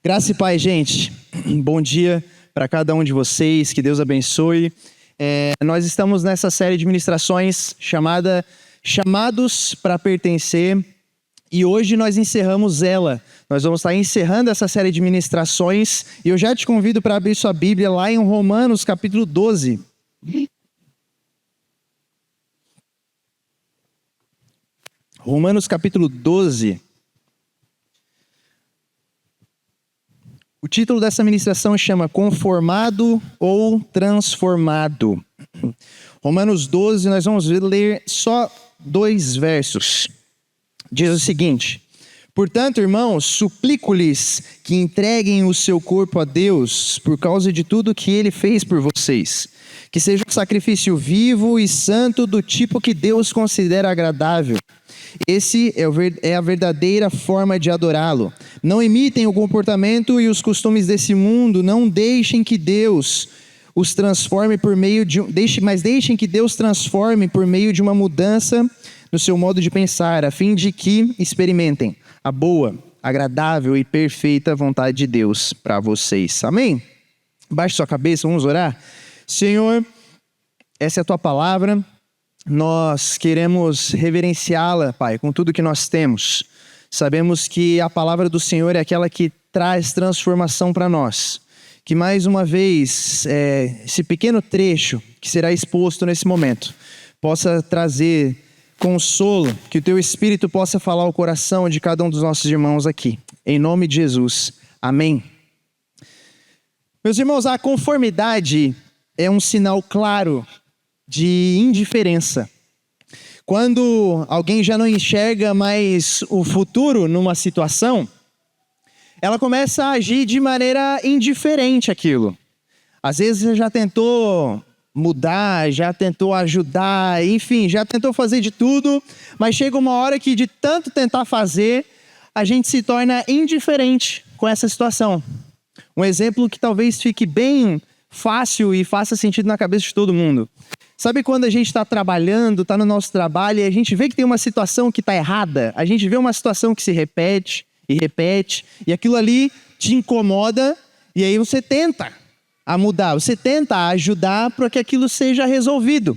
Graça e paz, gente. Bom dia para cada um de vocês, que Deus abençoe. Nós estamos nessa série de ministrações chamada Chamados para Pertencer, e hoje nós encerramos ela. Nós vamos estar encerrando essa série de ministrações, e eu já te convido para abrir sua Bíblia lá em Romanos capítulo 12. Romanos capítulo 12. O título dessa ministração chama Conformado ou Transformado. Romanos 12, nós vamos ler só 2 versos. Diz o seguinte: portanto, irmãos, suplico-lhes que entreguem o seu corpo a Deus por causa de tudo que Ele fez por vocês. Que seja um sacrifício vivo e santo do tipo que Deus considera agradável. Esse é a verdadeira forma de adorá-lo. Não imitem o comportamento e os costumes desse mundo. Não deixem que Deus os transforme por meio de... deixem que Deus transforme por meio de uma mudança no seu modo de pensar, a fim de que experimentem a boa, agradável e perfeita vontade de Deus para vocês. Amém? Baixe sua cabeça, vamos orar. Senhor, essa é a tua palavra. Nós queremos reverenciá-la, Pai, com tudo que nós temos. Sabemos que a palavra do Senhor é aquela que traz transformação para nós. Que mais uma vez, esse pequeno trecho que será exposto nesse momento, possa trazer consolo, que o Teu Espírito possa falar ao coração de cada um dos nossos irmãos aqui. Em nome de Jesus. Amém. Meus irmãos, a conformidade é um sinal claro de indiferença. Quando alguém já não enxerga mais o futuro numa situação, ela começa a agir de maneira indiferente àquilo. Às vezes você já tentou mudar, já tentou ajudar, enfim, já tentou fazer de tudo, mas chega uma hora que de tanto tentar fazer, a gente se torna indiferente com essa situação. Um exemplo que talvez fique bem fácil e faça sentido na cabeça de todo mundo. Sabe quando a gente está trabalhando, está no nosso trabalho e a gente vê que tem uma situação que está errada? A gente vê uma situação que se repete e aquilo ali te incomoda e aí você tenta a mudar, você tenta a ajudar para que aquilo seja resolvido.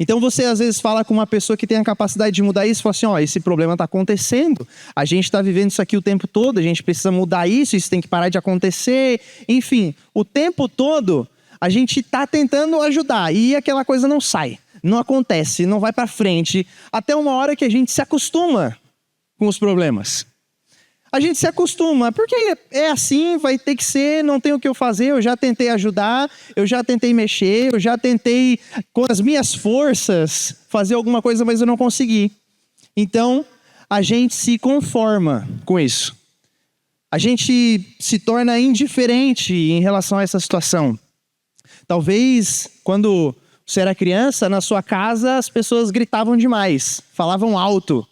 Então você às vezes fala com uma pessoa que tem a capacidade de mudar isso e fala assim, esse problema está acontecendo, a gente está vivendo isso aqui o tempo todo, a gente precisa mudar isso tem que parar de acontecer, enfim, o tempo todo a gente está tentando ajudar e aquela coisa não sai, não acontece, não vai para frente, até uma hora que a gente se acostuma com os problemas. A gente se acostuma, porque é assim, vai ter que ser, não tem o que eu fazer, eu já tentei ajudar, eu já tentei mexer, eu já tentei com as minhas forças fazer alguma coisa, mas eu não consegui. Então, a gente se conforma com isso. A gente se torna indiferente em relação a essa situação. Talvez, quando você era criança, na sua casa as pessoas gritavam demais, falavam alto.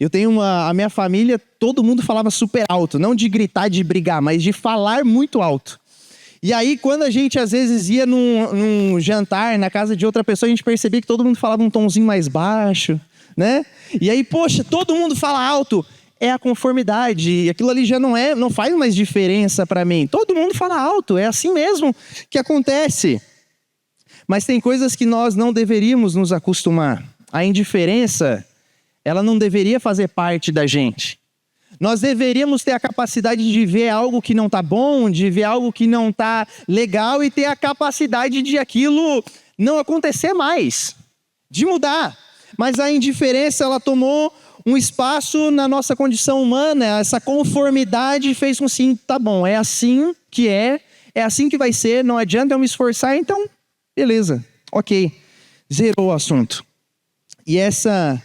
Eu tenho a minha família, todo mundo falava super alto, não de gritar, de brigar, mas de falar muito alto. E aí, quando a gente às vezes ia num jantar na casa de outra pessoa, a gente percebia que todo mundo falava um tomzinho mais baixo, né? E aí, poxa, todo mundo fala alto. É a conformidade, e aquilo ali já não faz mais diferença para mim. Todo mundo fala alto, é assim mesmo que acontece. Mas tem coisas que nós não deveríamos nos acostumar. A indiferença, ela não deveria fazer parte da gente. Nós deveríamos ter a capacidade de ver algo que não está bom, de ver algo que não está legal e ter a capacidade de aquilo não acontecer mais, de mudar. Mas a indiferença, ela tomou um espaço na nossa condição humana, essa conformidade fez com assim, tá bom, é assim que é assim que vai ser, não adianta eu me esforçar, então, beleza, ok, zerou o assunto. E essa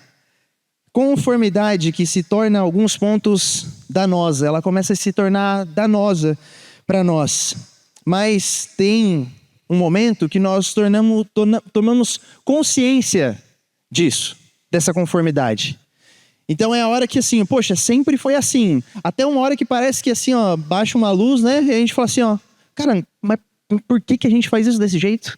conformidade que se torna, alguns pontos, danosa, ela começa a se tornar danosa para nós. Mas tem um momento que nós tomamos consciência disso, dessa conformidade. Então é a hora que assim, poxa, sempre foi assim. Até uma hora que parece que assim, baixa uma luz, né? E a gente fala assim, cara, mas por que a gente faz isso desse jeito?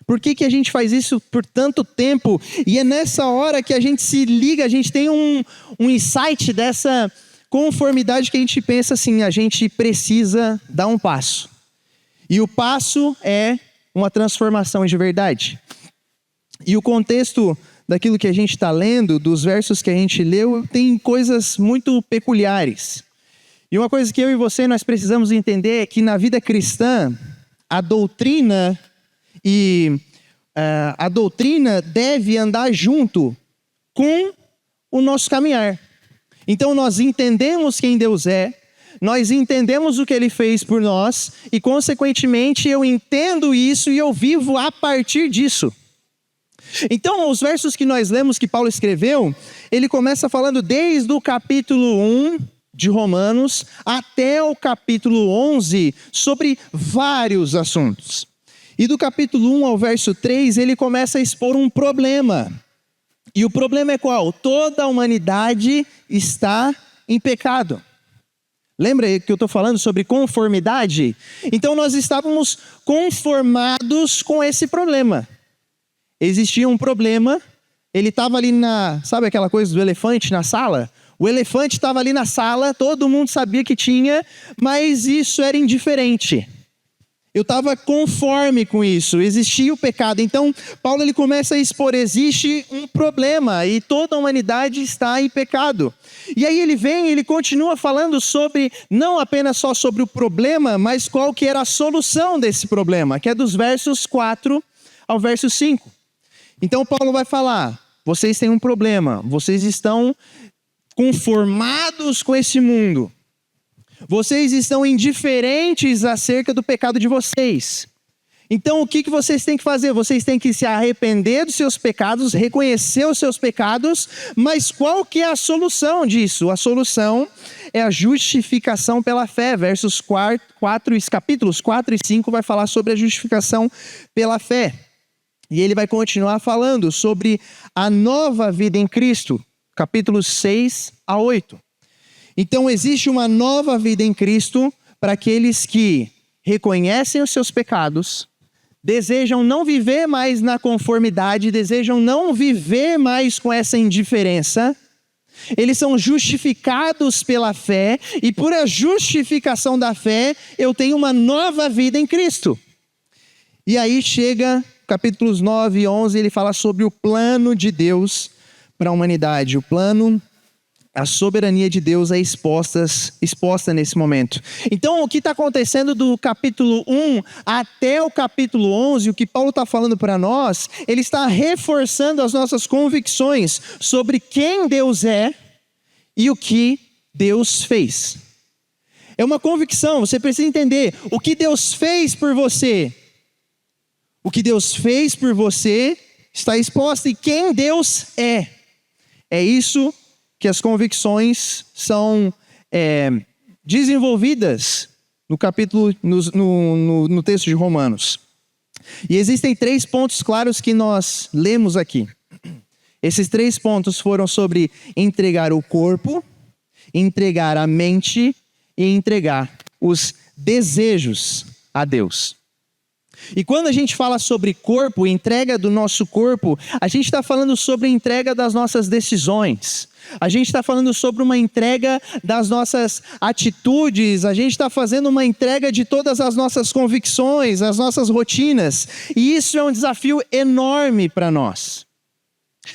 Por que a gente faz isso por tanto tempo? E é nessa hora que a gente se liga, a gente tem um insight dessa conformidade que a gente pensa assim, a gente precisa dar um passo. E o passo é uma transformação de verdade. E o contexto daquilo que a gente está lendo, dos versos que a gente leu, tem coisas muito peculiares. E uma coisa que eu e você nós precisamos entender é que na vida cristã, a doutrina deve andar junto com o nosso caminhar. Então nós entendemos quem Deus é, nós entendemos o que Ele fez por nós e, consequentemente, eu entendo isso e eu vivo a partir disso. Então, os versos que nós lemos que Paulo escreveu, ele começa falando desde o capítulo 1 de Romanos até o capítulo 11 sobre vários assuntos. E do capítulo 1 ao verso 3, ele começa a expor um problema. E o problema é qual? Toda a humanidade está em pecado. Lembra que eu estou falando sobre conformidade? Então nós estávamos conformados com esse problema. Existia um problema, ele estava ali sabe aquela coisa do elefante na sala? O elefante estava ali na sala, todo mundo sabia que tinha, mas isso era indiferente. Eu estava conforme com isso, existia o pecado. Então, Paulo ele começa a expor, existe um problema e toda a humanidade está em pecado. E aí ele continua falando sobre, não apenas só sobre o problema, mas qual que era a solução desse problema, que é dos versos 4 ao verso 5. Então, Paulo vai falar, vocês têm um problema, vocês estão conformados com esse mundo. Vocês estão indiferentes acerca do pecado de vocês. Então, o que vocês têm que fazer? Vocês têm que se arrepender dos seus pecados, reconhecer os seus pecados, mas qual que é a solução disso? A solução é a justificação pela fé. Capítulos 4 e 5 vai falar sobre a justificação pela fé. E ele vai continuar falando sobre a nova vida em Cristo, capítulos 6 a 8. Então, existe uma nova vida em Cristo para aqueles que reconhecem os seus pecados, desejam não viver mais na conformidade, desejam não viver mais com essa indiferença. Eles são justificados pela fé e por a justificação da fé, eu tenho uma nova vida em Cristo. E aí chega capítulos 9 e 11, ele fala sobre o plano de Deus para a humanidade. O plano, a soberania de Deus é exposta nesse momento. Então, o que está acontecendo do capítulo 1 até o capítulo 11, o que Paulo está falando para nós, ele está reforçando as nossas convicções sobre quem Deus é e o que Deus fez. É uma convicção, você precisa entender o que Deus fez por você. O que Deus fez por você está exposto e quem Deus é. É isso que as convicções são desenvolvidas no texto de Romanos. E existem 3 pontos claros que nós lemos aqui. Esses 3 pontos foram sobre entregar o corpo, entregar a mente e entregar os desejos a Deus. E quando a gente fala sobre corpo, entrega do nosso corpo, a gente está falando sobre a entrega das nossas decisões. A gente está falando sobre uma entrega das nossas atitudes, a gente está fazendo uma entrega de todas as nossas convicções, as nossas rotinas. E isso é um desafio enorme para nós.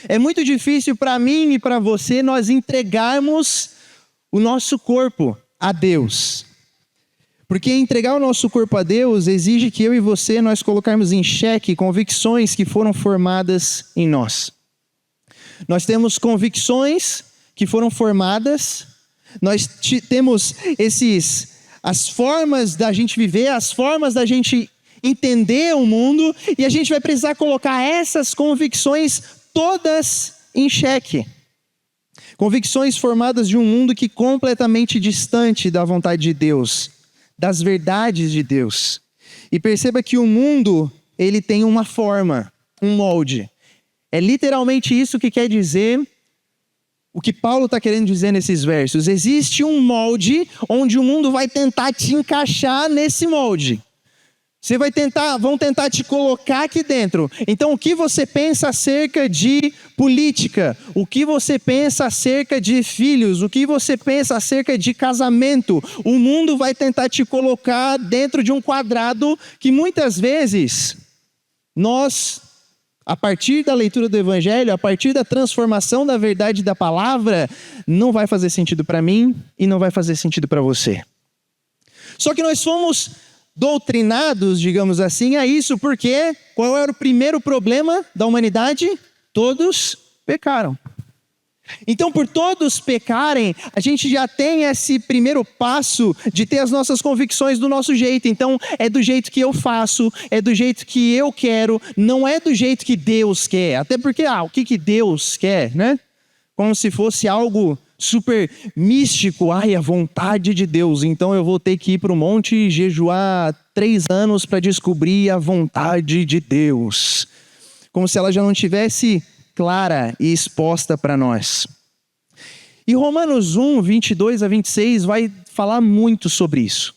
É muito difícil para mim e para você nós entregarmos o nosso corpo a Deus. Porque entregar o nosso corpo a Deus exige que eu e você nós colocarmos em xeque convicções que foram formadas em nós. Nós temos convicções que foram formadas, nós temos as formas da gente viver, as formas da gente entender o mundo, e a gente vai precisar colocar essas convicções todas em xeque. Convicções formadas de um mundo que é completamente distante da vontade de Deus, das verdades de Deus. E perceba que o mundo, ele tem uma forma, um molde. É literalmente isso que quer dizer o que Paulo está querendo dizer nesses versos. Existe um molde onde o mundo vai tentar te encaixar nesse molde. Vão tentar te colocar aqui dentro. Então, o que você pensa acerca de política? O que você pensa acerca de filhos? O que você pensa acerca de casamento? O mundo vai tentar te colocar dentro de um quadrado que muitas vezes nós, a partir da leitura do Evangelho, a partir da transformação da verdade da palavra, não vai fazer sentido para mim e não vai fazer sentido para você. Só que nós fomos doutrinados, digamos assim, a isso, porque qual era o primeiro problema da humanidade? Todos pecaram. Então, por todos pecarem, a gente já tem esse primeiro passo de ter as nossas convicções do nosso jeito. Então, é do jeito que eu faço, é do jeito que eu quero, não é do jeito que Deus quer. Até porque, o que Deus quer, né? Como se fosse algo super místico. A vontade de Deus. Então, eu vou ter que ir para o monte e jejuar 3 anos para descobrir a vontade de Deus. Como se ela já não tivesse clara e exposta para nós. E Romanos 1, 22 a 26 vai falar muito sobre isso.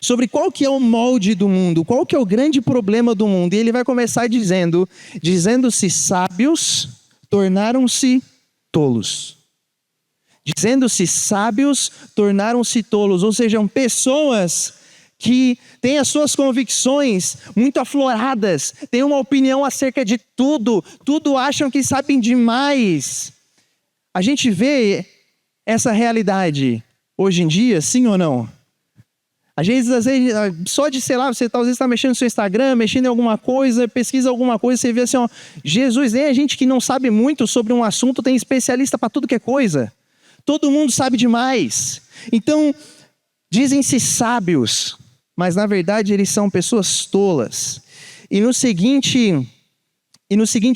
Sobre qual que é o molde do mundo, qual que é o grande problema do mundo. E ele vai começar dizendo-se sábios, tornaram-se tolos. Dizendo-se sábios, tornaram-se tolos. Ou seja, pessoas que têm as suas convicções muito afloradas, têm uma opinião acerca de tudo acham que sabem demais. A gente vê essa realidade hoje em dia, sim ou não? Às vezes só de, sei lá, você às vezes está mexendo no seu Instagram, mexendo em alguma coisa, pesquisa alguma coisa, você vê assim, Jesus, nem a gente que não sabe muito sobre um assunto tem especialista para tudo que é coisa. Todo mundo sabe demais. Então, dizem-se sábios, mas na verdade eles são pessoas tolas. E no seguinte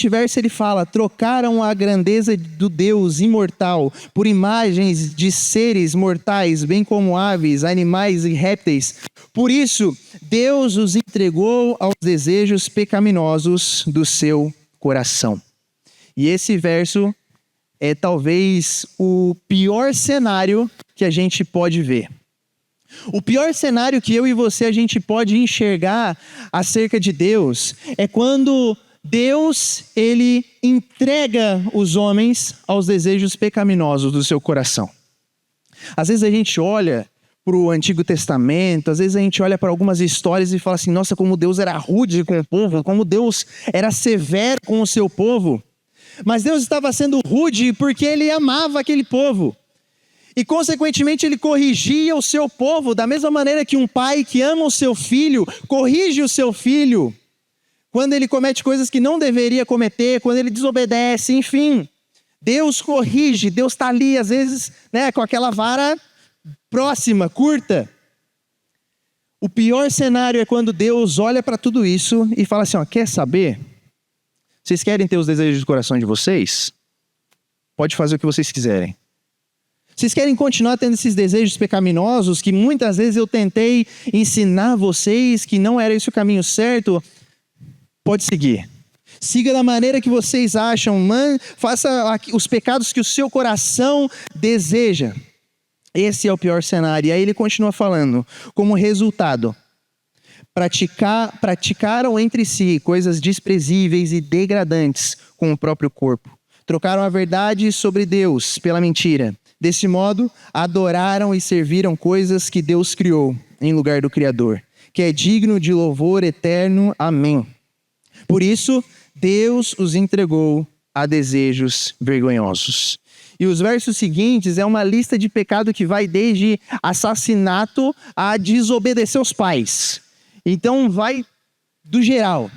verso ele fala: trocaram a grandeza do Deus imortal por imagens de seres mortais, bem como aves, animais e répteis. Por isso, Deus os entregou aos desejos pecaminosos do seu coração. E esse verso é talvez o pior cenário que a gente pode ver. O pior cenário que eu e você a gente pode enxergar acerca de Deus é quando Deus, ele entrega os homens aos desejos pecaminosos do seu coração. Às vezes a gente olha para o Antigo Testamento, às vezes a gente olha para algumas histórias e fala assim, nossa, como Deus era rude com o povo, como Deus era severo com o seu povo. Mas Deus estava sendo rude porque ele amava aquele povo. E consequentemente ele corrigia o seu povo da mesma maneira que um pai que ama o seu filho, corrige o seu filho quando ele comete coisas que não deveria cometer, quando ele desobedece, enfim. Deus corrige, Deus está ali às vezes, com aquela vara próxima, curta. O pior cenário é quando Deus olha para tudo isso e fala assim, quer saber? Vocês querem ter os desejos do coração de vocês? Pode fazer o que vocês quiserem. Vocês querem continuar tendo esses desejos pecaminosos que muitas vezes eu tentei ensinar vocês que não era esse o caminho certo? Pode seguir. Siga da maneira que vocês acham. Faça os pecados que o seu coração deseja. Esse é o pior cenário. E aí ele continua falando. Como resultado, praticaram entre si coisas desprezíveis e degradantes com o próprio corpo. Trocaram a verdade sobre Deus pela mentira. Desse modo, adoraram e serviram coisas que Deus criou em lugar do Criador, que é digno de louvor eterno. Amém. Por isso, Deus os entregou a desejos vergonhosos. E os versos seguintes é uma lista de pecado que vai desde assassinato a desobedecer aos pais. Então vai do geral.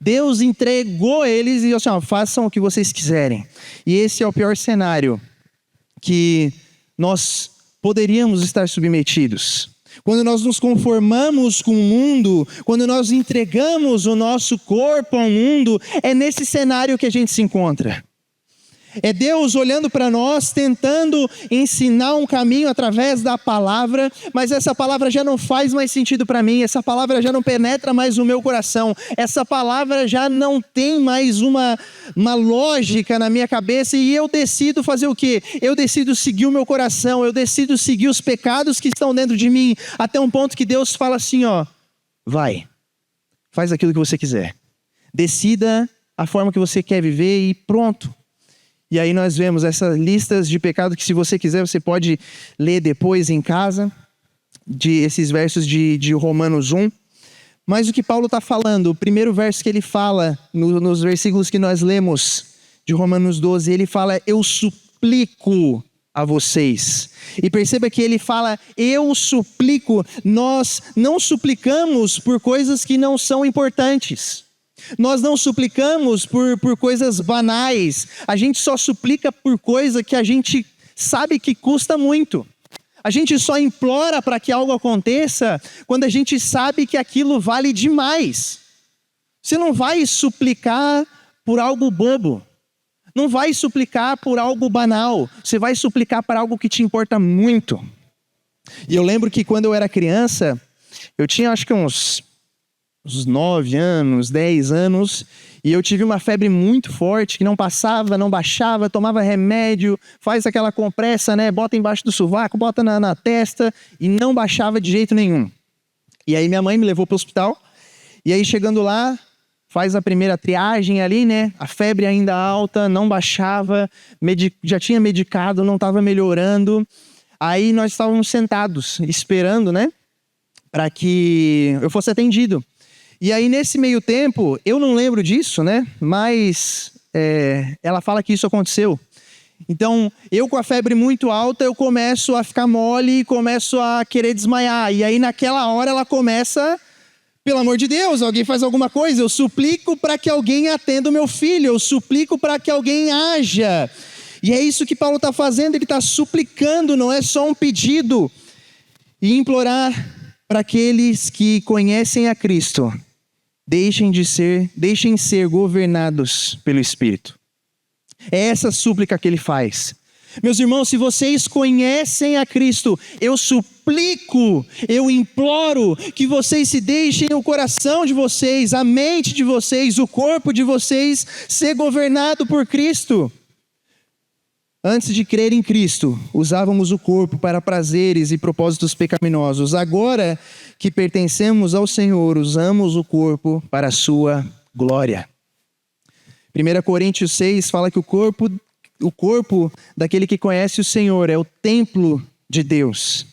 Deus entregou eles e façam o que vocês quiserem. E esse é o pior cenário que nós poderíamos estar submetidos. Quando nós nos conformamos com o mundo, quando nós entregamos o nosso corpo ao mundo, é nesse cenário que a gente se encontra. É Deus olhando para nós, tentando ensinar um caminho através da palavra, mas essa palavra já não faz mais sentido para mim, essa palavra já não penetra mais no meu coração, essa palavra já não tem mais uma lógica na minha cabeça e eu decido fazer o quê? Eu decido seguir o meu coração, eu decido seguir os pecados que estão dentro de mim, até um ponto que Deus fala assim, vai. Faz aquilo que você quiser. Decida a forma que você quer viver e pronto. E aí nós vemos essas listas de pecado que, se você quiser, você pode ler depois em casa, esses versos de Romanos 1. Mas o que Paulo está falando, o primeiro verso que ele fala, nos versículos que nós lemos de Romanos 12, ele fala: eu suplico a vocês. E perceba que ele fala: eu suplico. Nós não suplicamos por coisas que não são importantes. Nós não suplicamos por coisas banais. A gente só suplica por coisa que a gente sabe que custa muito. A gente só implora para que algo aconteça quando a gente sabe que aquilo vale demais. Você não vai suplicar por algo bobo. Não vai suplicar por algo banal. Você vai suplicar para algo que te importa muito. E eu lembro que quando eu era criança, eu tinha acho que uns 9 anos, 10 anos, e eu tive uma febre muito forte, que não passava, não baixava, tomava remédio, faz aquela compressa, né? Bota embaixo do sovaco, bota na testa, e não baixava de jeito nenhum. E aí minha mãe me levou para o hospital, e aí chegando lá, faz a primeira triagem ali, né? A febre ainda alta, não baixava, já tinha medicado, não estava melhorando. Aí nós estávamos sentados, esperando, né? Para que eu fosse atendido. E aí, nesse meio tempo, eu não lembro disso, né? Mas ela fala que isso aconteceu. Então, eu com a febre muito alta, eu começo a ficar mole e começo a querer desmaiar. E aí, naquela hora, ela começa: pelo amor de Deus, alguém faz alguma coisa. Eu suplico para que alguém atenda o meu filho. Eu suplico para que alguém haja. E é isso que Paulo está fazendo. Ele está suplicando, não é só um pedido. E implorar para aqueles que conhecem a Cristo: deixem ser governados pelo Espírito. É essa súplica que ele faz. Meus irmãos, se vocês conhecem a Cristo, eu suplico, eu imploro que vocês se deixem o coração de vocês, a mente de vocês, o corpo de vocês ser governado por Cristo. Antes de crer em Cristo, usávamos o corpo para prazeres e propósitos pecaminosos. Agora que pertencemos ao Senhor, usamos o corpo para a sua glória. 1 Coríntios 6 fala que o corpo daquele que conhece o Senhor é o templo de Deus,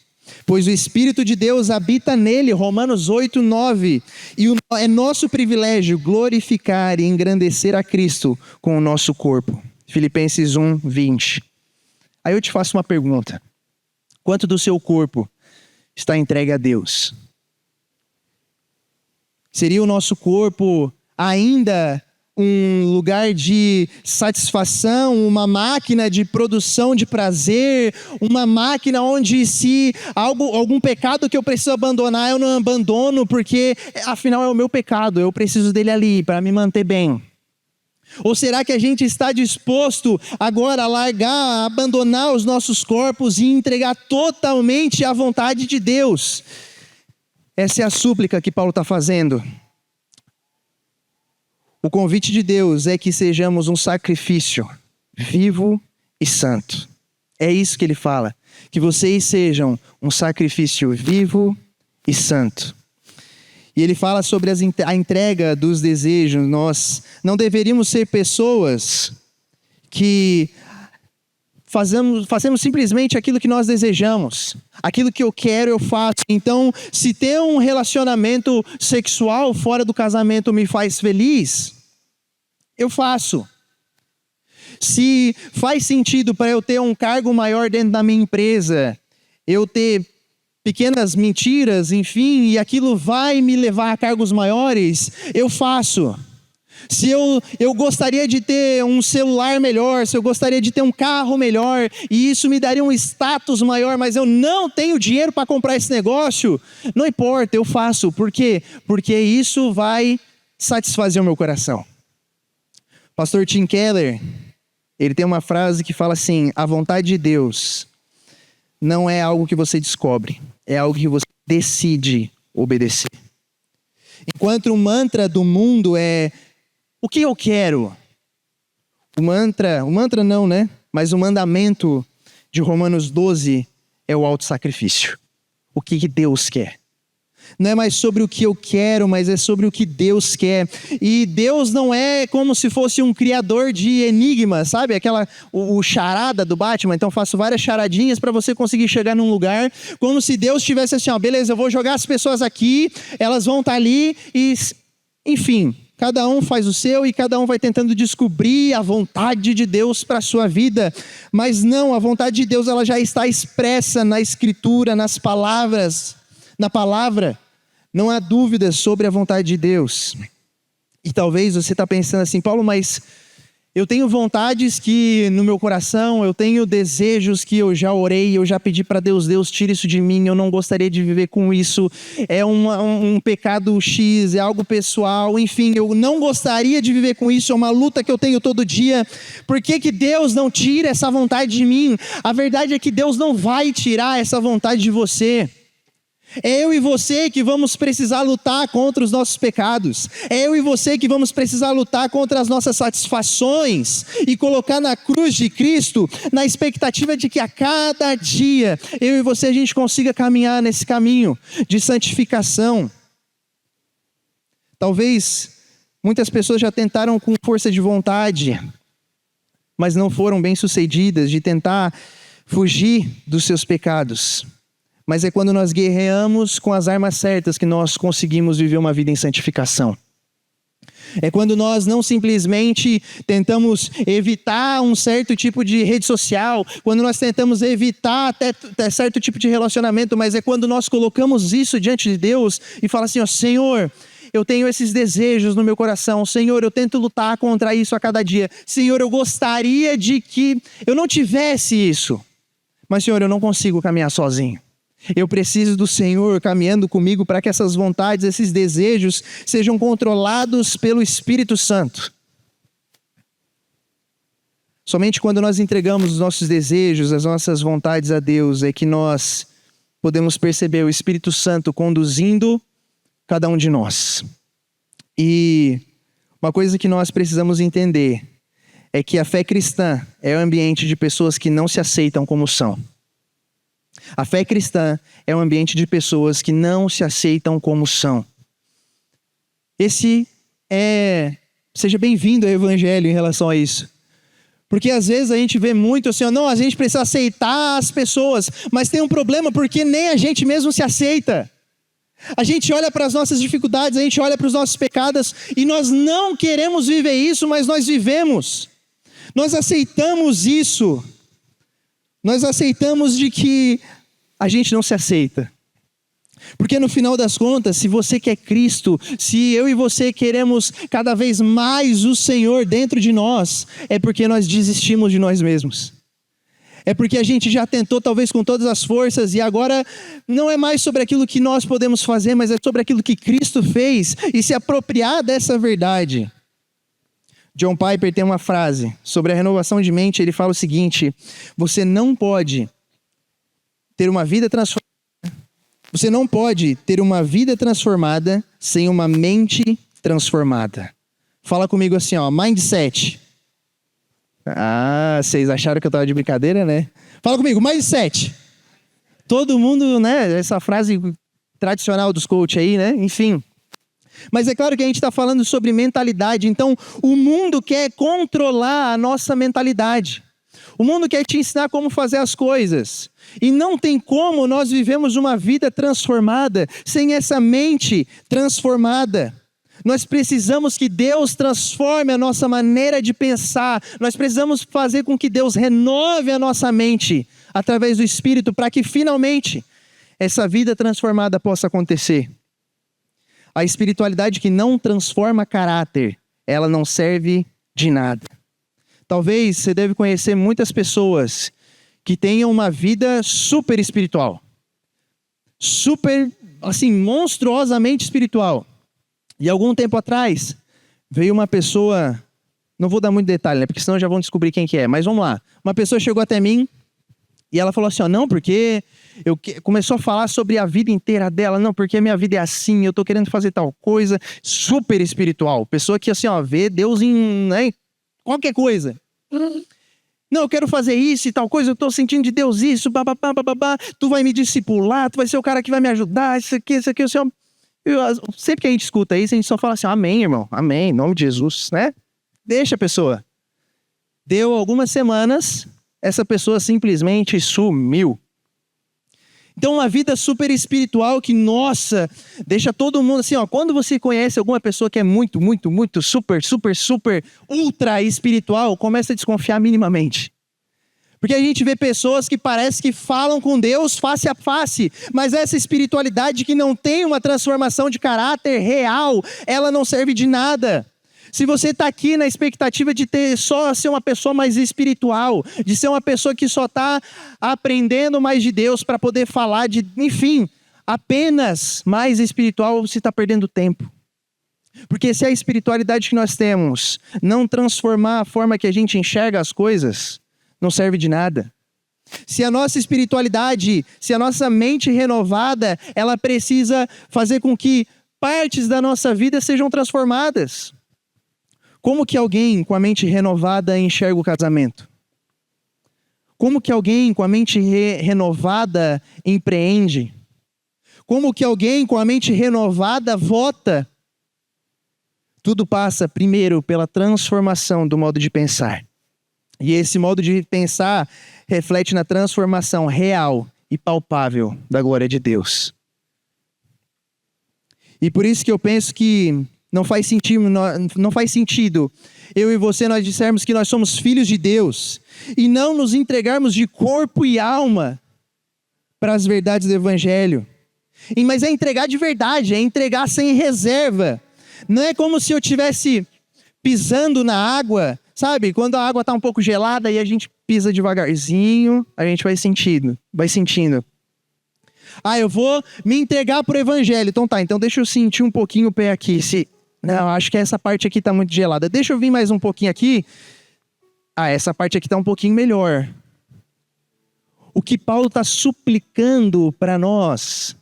pois o Espírito de Deus habita nele. Romanos 8, 9. E é nosso privilégio glorificar e engrandecer a Cristo com o nosso corpo. Filipenses 1, 20. Aí eu te faço uma pergunta: quanto do seu corpo está entregue a Deus? Seria o nosso corpo ainda um lugar de satisfação, uma máquina de produção de prazer, uma máquina onde, se algum pecado que eu preciso abandonar, eu não abandono, porque afinal é o meu pecado, eu preciso dele ali para me manter bem? Ou será que a gente está disposto agora a largar, a abandonar os nossos corpos e entregar totalmente à vontade de Deus? Essa é a súplica que Paulo está fazendo. O convite de Deus é que sejamos um sacrifício vivo e santo. É isso que ele fala, que vocês sejam um sacrifício vivo e santo. E ele fala sobre a entrega dos desejos. Nós não deveríamos ser pessoas que fazemos simplesmente aquilo que nós desejamos. Aquilo que eu quero, eu faço. Então, se ter um relacionamento sexual fora do casamento me faz feliz, eu faço. Se faz sentido para eu ter um cargo maior dentro da minha empresa, eu ter pequenas mentiras, enfim, e aquilo vai me levar a cargos maiores, eu faço. Se eu gostaria de ter um celular melhor, se eu gostaria de ter um carro melhor, e isso me daria um status maior, mas eu não tenho dinheiro para comprar esse negócio, não importa, eu faço. Por quê? Porque isso vai satisfazer o meu coração. Pastor Tim Keller, ele tem uma frase que fala assim: a vontade de Deus não é algo que você descobre, é algo que você decide obedecer. Enquanto o mantra do mundo é: o que eu quero? O mantra não, né? Mas o mandamento de Romanos 12 é o autossacrifício. O que Deus quer? Não é mais sobre o que eu quero, mas é sobre o que Deus quer. E Deus não é como se fosse um criador de enigmas, sabe? O charada do Batman. Então faço várias charadinhas para você conseguir chegar num lugar. Como se Deus tivesse assim, ó, beleza, eu vou jogar as pessoas aqui, elas vão estar ali e... Enfim, cada um faz o seu e cada um vai tentando descobrir a vontade de Deus para a sua vida. Mas não, a vontade de Deus ela já está expressa na Escritura, nas palavras, na palavra. Não há dúvidas sobre a vontade de Deus. E talvez você está pensando assim, Paulo, mas eu tenho vontades que no meu coração, eu tenho desejos que eu já orei, eu já pedi para Deus, Deus, tira isso de mim, eu não gostaria de viver com isso, é um pecado X, é algo pessoal, enfim, eu não gostaria de viver com isso, é uma luta que eu tenho todo dia. Por que que Deus não tira essa vontade de mim? A verdade é que Deus não vai tirar essa vontade de você. É eu e você que vamos precisar lutar contra os nossos pecados. É eu e você que vamos precisar lutar contra as nossas satisfações e colocar na cruz de Cristo, na expectativa de que a cada dia eu e você a gente consiga caminhar nesse caminho de santificação. Talvez muitas pessoas já tentaram com força de vontade, mas não foram bem-sucedidas de tentar fugir dos seus pecados. Mas é quando nós guerreamos com as armas certas que nós conseguimos viver uma vida em santificação. É quando nós não simplesmente tentamos evitar um certo tipo de rede social, quando nós tentamos evitar até certo tipo de relacionamento, mas é quando nós colocamos isso diante de Deus e falamos assim, ó, Senhor, eu tenho esses desejos no meu coração, Senhor, eu tento lutar contra isso a cada dia, Senhor, eu gostaria de que eu não tivesse isso, mas Senhor, eu não consigo caminhar sozinho. Eu preciso do Senhor caminhando comigo para que essas vontades, esses desejos sejam controlados pelo Espírito Santo. Somente quando nós entregamos os nossos desejos, as nossas vontades a Deus, é que nós podemos perceber o Espírito Santo conduzindo cada um de nós. E uma coisa que nós precisamos entender é que a fé cristã é um ambiente de pessoas que não se aceitam como são. A fé cristã é um ambiente de pessoas que não se aceitam como são. Seja bem-vindo ao Evangelho em relação a isso. Porque às vezes a gente vê muito assim, não, a gente precisa aceitar as pessoas, mas tem um problema porque nem a gente mesmo se aceita. A gente olha para as nossas dificuldades, a gente olha para os nossos pecados e nós não queremos viver isso, mas nós vivemos. Nós aceitamos isso. Nós aceitamos de que a gente não se aceita. Porque no final das contas, se você quer Cristo, se eu e você queremos cada vez mais o Senhor dentro de nós, é porque nós desistimos de nós mesmos. É porque a gente já tentou talvez com todas as forças e agora não é mais sobre aquilo que nós podemos fazer, mas é sobre aquilo que Cristo fez e se apropriar dessa verdade. John Piper tem uma frase sobre a renovação de mente, ele fala o seguinte: você não pode ter uma vida transformada sem uma mente transformada. Fala comigo assim, ó, mindset. Ah, vocês acharam que eu estava de brincadeira, né? Fala comigo, mindset. Todo mundo, né? Essa frase tradicional dos coaches aí, né? Enfim. Mas é claro que a gente está falando sobre mentalidade. Então, o mundo quer controlar a nossa mentalidade. O mundo quer te ensinar como fazer as coisas. E não tem como nós vivemos uma vida transformada sem essa mente transformada. Nós precisamos que Deus transforme a nossa maneira de pensar. Nós precisamos fazer com que Deus renove a nossa mente através do Espírito para que finalmente essa vida transformada possa acontecer. A espiritualidade que não transforma caráter, ela não serve de nada. Talvez você deve conhecer muitas pessoas que tenham uma vida super espiritual. Super, assim, monstruosamente espiritual. E algum tempo atrás, veio uma pessoa, não vou dar muito detalhe, né? Porque senão já vão descobrir quem que é, mas vamos lá. Uma pessoa chegou até mim e ela falou assim, ó, não, porque começou a falar sobre a vida inteira dela, não, porque a minha vida é assim, eu tô querendo fazer tal coisa, super espiritual. Pessoa que assim, ó, vê Deus em, né, qualquer coisa. Não, eu quero fazer isso e tal coisa, eu tô sentindo de Deus isso, bababá, bababá, tu vai me discipular, tu vai ser o cara que vai me ajudar, isso aqui, assim, ó. Sempre que a gente escuta isso, a gente só fala assim, amém, irmão, amém, em nome de Jesus, né? Deixa a pessoa. Deu algumas semanas, essa pessoa simplesmente sumiu. Então, uma vida super espiritual que, nossa, deixa todo mundo assim, ó. Quando você conhece alguma pessoa que é muito, muito, muito, super, super, super, ultra espiritual, começa a desconfiar minimamente. Porque a gente vê pessoas que parece que falam com Deus face a face, mas essa espiritualidade que não tem uma transformação de caráter real, ela não serve de nada. Se você está aqui na expectativa de só ser uma pessoa mais espiritual, de ser uma pessoa que só está aprendendo mais de Deus para poder falar enfim, apenas mais espiritual, você está perdendo tempo. Porque se a espiritualidade que nós temos não transformar a forma que a gente enxerga as coisas, não serve de nada. Se a nossa espiritualidade, se a nossa mente renovada, ela precisa fazer com que partes da nossa vida sejam transformadas. Como que alguém com a mente renovada enxerga o casamento? Como que alguém com a mente renovada empreende? Como que alguém com a mente renovada vota? Tudo passa primeiro pela transformação do modo de pensar. E esse modo de pensar reflete na transformação real e palpável da glória de Deus. E por isso que eu penso que não faz sentido eu e você nós dissermos que nós somos filhos de Deus e não nos entregarmos de corpo e alma para as verdades do Evangelho. Mas é entregar de verdade, é entregar sem reserva. Não é como se eu estivesse pisando na água, sabe? Quando a água está um pouco gelada e a gente pisa devagarzinho, a gente vai sentindo. Eu vou me entregar para o Evangelho. Então deixa eu sentir um pouquinho o pé aqui. Não, acho que essa parte aqui está muito gelada. Deixa eu vir mais um pouquinho aqui. Essa parte aqui está um pouquinho melhor. O que Paulo está suplicando para nós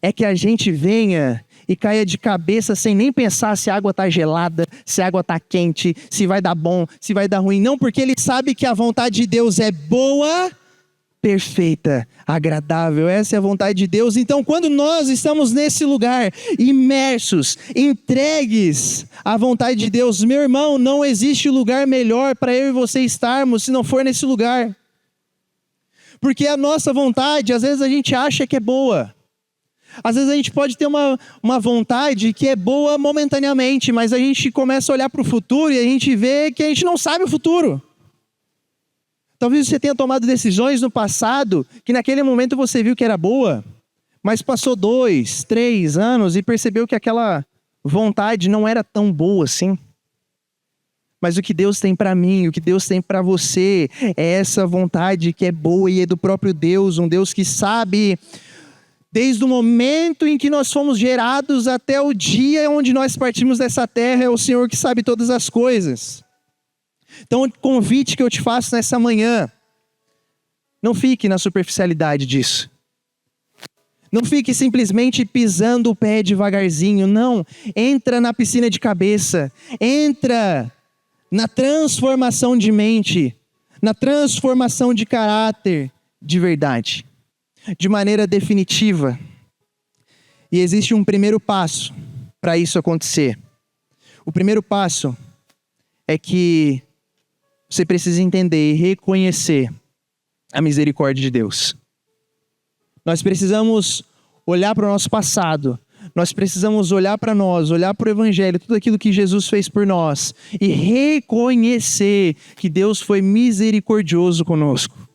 é que a gente venha e caia de cabeça sem nem pensar se a água está gelada, se a água está quente, se vai dar bom, se vai dar ruim. Não, porque ele sabe que a vontade de Deus é boa, perfeita, agradável. Essa é a vontade de Deus. Então, quando nós estamos nesse lugar, imersos, entregues à vontade de Deus, meu irmão, não existe lugar melhor para eu e você estarmos se não for nesse lugar. Porque a nossa vontade, às vezes a gente acha que é boa. Às vezes a gente pode ter uma vontade que é boa momentaneamente, mas a gente começa a olhar para o futuro e a gente vê que a gente não sabe o futuro. Talvez você tenha tomado decisões no passado que naquele momento você viu que era boa, mas passou 2, 3 anos e percebeu que aquela vontade não era tão boa assim. Mas o que Deus tem para mim, o que Deus tem para você, é essa vontade que é boa e é do próprio Deus, um Deus que sabe desde o momento em que nós fomos gerados até o dia onde nós partimos dessa terra, é o Senhor que sabe todas as coisas. Então, o convite que eu te faço nessa manhã, não fique na superficialidade disso. Não fique simplesmente pisando o pé devagarzinho, não. Entra na piscina de cabeça, entra na transformação de mente, na transformação de caráter de verdade, de maneira definitiva. E existe um primeiro passo para isso acontecer. O primeiro passo é que você precisa entender e reconhecer a misericórdia de Deus. Nós precisamos olhar para o nosso passado. Nós precisamos olhar para nós, olhar para o Evangelho, tudo aquilo que Jesus fez por nós e reconhecer que Deus foi misericordioso conosco.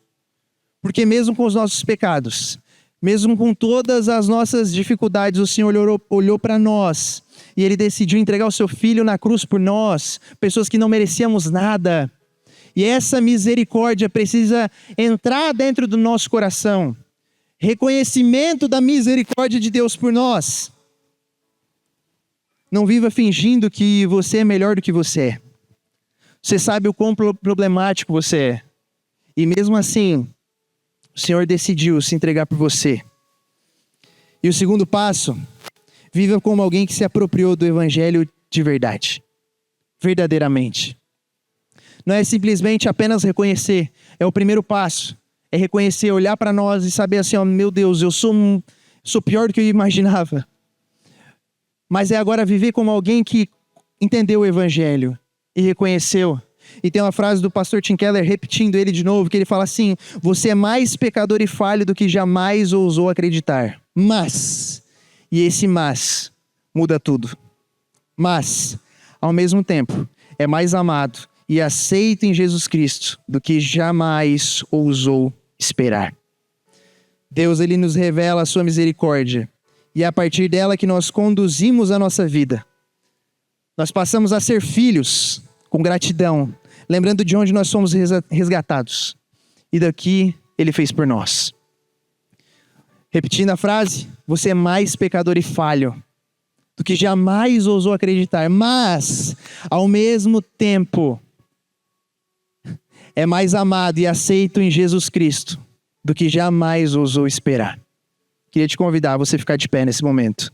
Porque mesmo com os nossos pecados, mesmo com todas as nossas dificuldades, o Senhor olhou para nós e Ele decidiu entregar o Seu Filho na cruz por nós, pessoas que não merecíamos nada. E essa misericórdia precisa entrar dentro do nosso coração. Reconhecimento da misericórdia de Deus por nós. Não viva fingindo que você é melhor do que você é. Você sabe o quão problemático você é. E mesmo assim, o Senhor decidiu se entregar por você. E o segundo passo, viva como alguém que se apropriou do Evangelho de verdade. Verdadeiramente. Não é simplesmente apenas reconhecer, é o primeiro passo. É reconhecer, olhar para nós e saber assim, ó, meu Deus, eu sou pior do que eu imaginava. mas é agora viver como alguém que entendeu o evangelho e reconheceu. E tem uma frase do pastor Tim Keller, repetindo ele de novo, que ele fala assim: você é mais pecador e falho do que jamais ousou acreditar. Mas, e esse mas muda tudo. Mas, ao mesmo tempo, é mais amado e aceito em Jesus Cristo do que jamais ousou esperar. Deus, ele nos revela a sua misericórdia, e é a partir dela que nós conduzimos a nossa vida. Nós passamos a ser filhos com gratidão, lembrando de onde nós somos resgatados e daqui ele fez por nós. Repetindo a frase, você é mais pecador e falho do que jamais ousou acreditar, mas, ao mesmo tempo, é mais amado e aceito em Jesus Cristo do que jamais ousou esperar. Queria te convidar a você ficar de pé nesse momento.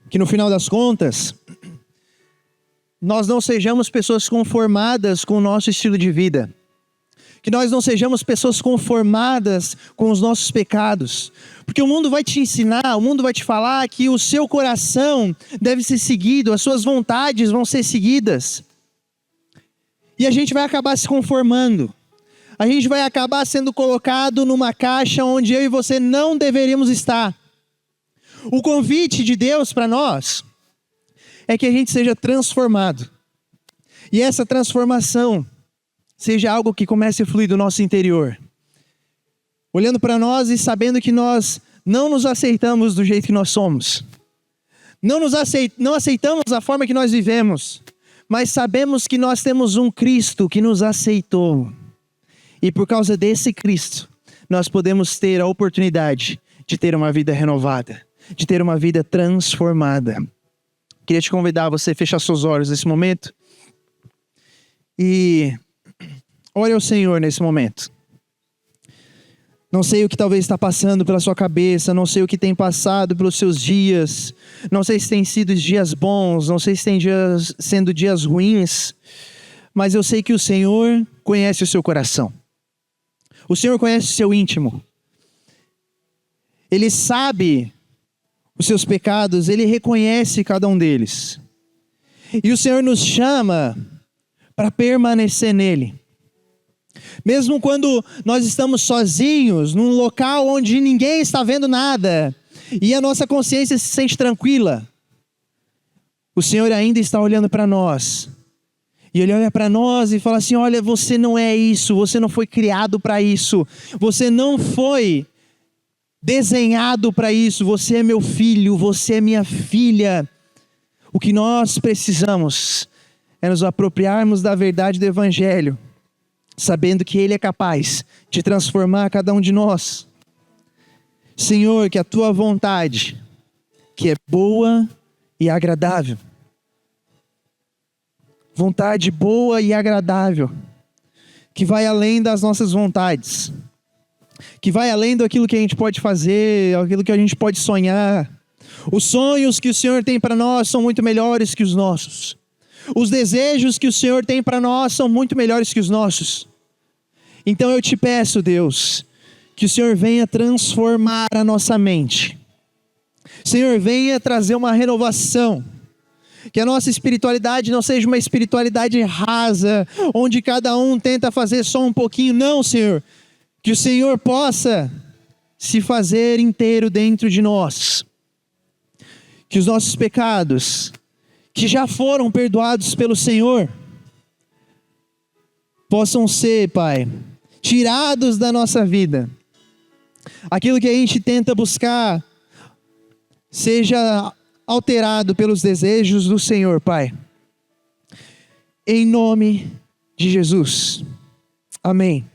Que no final das contas, nós não sejamos pessoas conformadas com o nosso estilo de vida. Que nós não sejamos pessoas conformadas com os nossos pecados. Porque o mundo vai te ensinar, o mundo vai te falar que o seu coração deve ser seguido, as suas vontades vão ser seguidas. E a gente vai acabar se conformando. A gente vai acabar sendo colocado numa caixa onde eu e você não deveríamos estar. O convite de Deus para nós é que a gente seja transformado. E essa transformação seja algo que comece a fluir do nosso interior. Olhando para nós e sabendo que nós não nos aceitamos do jeito que nós somos. Não aceitamos a forma que nós vivemos. Mas sabemos que nós temos um Cristo que nos aceitou. E por causa desse Cristo, nós podemos ter a oportunidade de ter uma vida renovada. De ter uma vida transformada. Queria te convidar a você fechar seus olhos nesse momento. E ore ao Senhor nesse momento. Não sei o que talvez está passando pela sua cabeça. Não sei o que tem passado pelos seus dias. Não sei se tem sido dias bons. Não sei se tem sendo dias ruins. Mas eu sei que o Senhor conhece o seu coração. O Senhor conhece o seu íntimo. Ele sabe os seus pecados, ele reconhece cada um deles. E o Senhor nos chama para permanecer nele. Mesmo quando nós estamos sozinhos, num local onde ninguém está vendo nada, e a nossa consciência se sente tranquila, o Senhor ainda está olhando para nós. E Ele olha para nós e fala assim: olha, você não é isso, você não foi criado para isso, você não foi desenhado para isso, você é meu filho, você é minha filha. O que nós precisamos é nos apropriarmos da verdade do Evangelho, sabendo que Ele é capaz de transformar cada um de nós. Senhor, que a Tua vontade, que é boa e agradável, vontade boa e agradável, que vai além das nossas vontades, que vai além daquilo que a gente pode fazer, aquilo que a gente pode sonhar. Os sonhos que o Senhor tem para nós são muito melhores que os nossos. Os desejos que o Senhor tem para nós são muito melhores que os nossos. Então eu te peço, Deus, que o Senhor venha transformar a nossa mente. Senhor, venha trazer uma renovação. Que a nossa espiritualidade não seja uma espiritualidade rasa, onde cada um tenta fazer só um pouquinho. Não, Senhor. Que o Senhor possa se fazer inteiro dentro de nós. Que os nossos pecados, que já foram perdoados pelo Senhor, possam ser, Pai, tirados da nossa vida. Aquilo que a gente tenta buscar, seja alterado pelos desejos do Senhor, Pai. Em nome de Jesus. Amém.